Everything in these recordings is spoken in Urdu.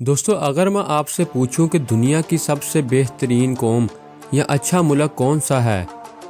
دوستو اگر میں آپ سے پوچھوں کہ دنیا کی سب سے بہترین قوم یا اچھا ملک کون سا ہے،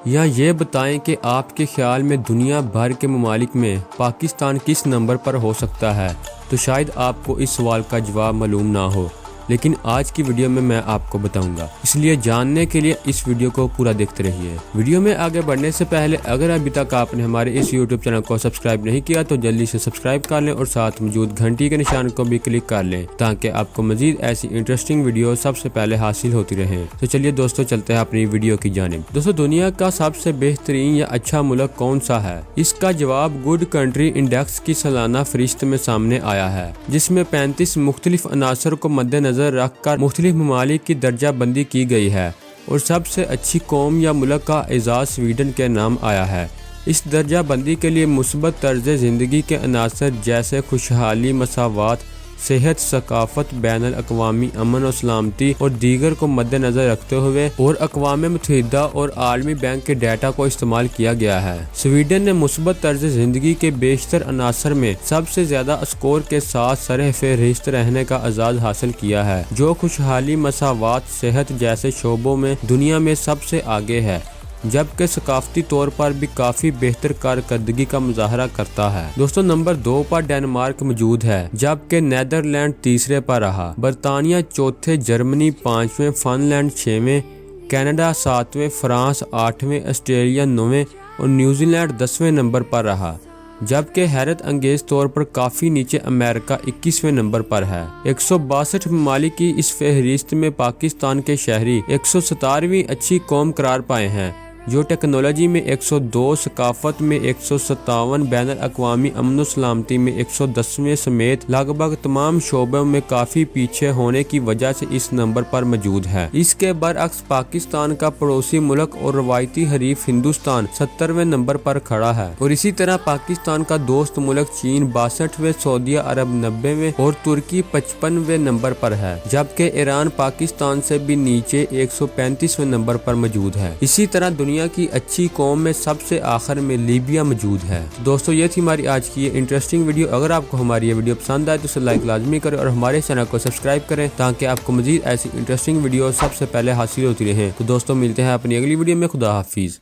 یا یہ بتائیں کہ آپ کے خیال میں دنیا بھر کے ممالک میں پاکستان کس نمبر پر ہو سکتا ہے، تو شاید آپ کو اس سوال کا جواب معلوم نہ ہو، لیکن آج کی ویڈیو میں آپ کو بتاؤں گا۔ اس لیے جاننے کے لیے اس ویڈیو کو پورا دیکھتے رہیے۔ ویڈیو میں آگے بڑھنے سے پہلے اگر ابھی تک آپ نے ہمارے اس یوٹیوب چینل کو سبسکرائب نہیں کیا تو جلدی سے سبسکرائب کر لیں اور ساتھ موجود گھنٹی کے نشان کو بھی کلک کر لیں تاکہ آپ کو مزید ایسی انٹرسٹنگ ویڈیو سب سے پہلے حاصل ہوتی رہیں۔ تو چلیے دوستو چلتے ہیں اپنی ویڈیو کی جانب۔ دوستو دنیا کا سب سے بہترین یا اچھا ملک کون سا ہے؟ اس کا جواب گڈ کنٹری انڈیکس کی سالانہ فہرست میں سامنے آیا ہے، جس میں 35 مختلف عناصر کو مد نظر رکھ کر مختلف ممالک کی درجہ بندی کی گئی ہے، اور سب سے اچھی قوم یا ملک کا اعزاز سویڈن کے نام آیا ہے۔ اس درجہ بندی کے لیے مثبت طرز زندگی کے عناصر جیسے خوشحالی، مساوات، صحت، ثقافت، بین الاقوامی امن و سلامتی اور دیگر کو مد نظر رکھتے ہوئے اور اقوام متحدہ اور عالمی بینک کے ڈیٹا کو استعمال کیا گیا ہے۔ سویڈن نے مثبت طرز زندگی کے بیشتر عناصر میں سب سے زیادہ اسکور کے ساتھ سرِ فہرست رہنے کا اعزاز حاصل کیا ہے، جو خوشحالی، مساوات، صحت جیسے شعبوں میں دنیا میں سب سے آگے ہے، جبکہ ثقافتی طور پر بھی کافی بہتر کارکردگی کا مظاہرہ کرتا ہے۔ دوستو نمبر 2 پر ڈنمارک موجود ہے، جبکہ نیدرلینڈ تیسرے پر رہا، برطانیہ چوتھے، جرمنی 5ویں، فن لینڈ 6ویں، کینیڈا 7ویں، فرانس 8ویں، آسٹریلیا 9ویں اور نیوزی لینڈ 10ویں نمبر پر رہا، جبکہ حیرت انگیز طور پر کافی نیچے امریکہ 21ویں نمبر پر ہے۔ 162 ممالک کی اس فہرست میں پاکستان کے شہری 117ویں اچھی قوم قرار پائے ہیں، جو ٹیکنالوجی میں 102، ثقافت میں 157، بین الاقوامی امن و سلامتی میں 110ویں سمیت لگ بھگ تمام شعبوں میں کافی پیچھے ہونے کی وجہ سے اس نمبر پر موجود ہے۔ اس کے برعکس پاکستان کا پڑوسی ملک اور روایتی حریف ہندوستان 70ویں نمبر پر کھڑا ہے، اور اسی طرح پاکستان کا دوست ملک چین 62ویں، سعودی عرب 90ویں اور ترکی 55ویں نمبر پر ہے، جبکہ ایران پاکستان سے بھی نیچے 135ویں نمبر پر موجود ہے۔ اسی طرح دنیا کی اچھی قوم میں سب سے آخر میں لیبیا موجود ہے۔ دوستو یہ تھی ہماری آج کی انٹرسٹنگ ویڈیو۔ اگر آپ کو ہماری یہ ویڈیو پسند آئے تو اسے لائک لازمی کریں اور ہمارے چینل کو سبسکرائب کریں تاکہ آپ کو مزید ایسی انٹرسٹنگ ویڈیو سب سے پہلے حاصل ہوتی رہیں۔ تو دوستو ملتے ہیں اپنی اگلی ویڈیو میں۔ خدا حافظ۔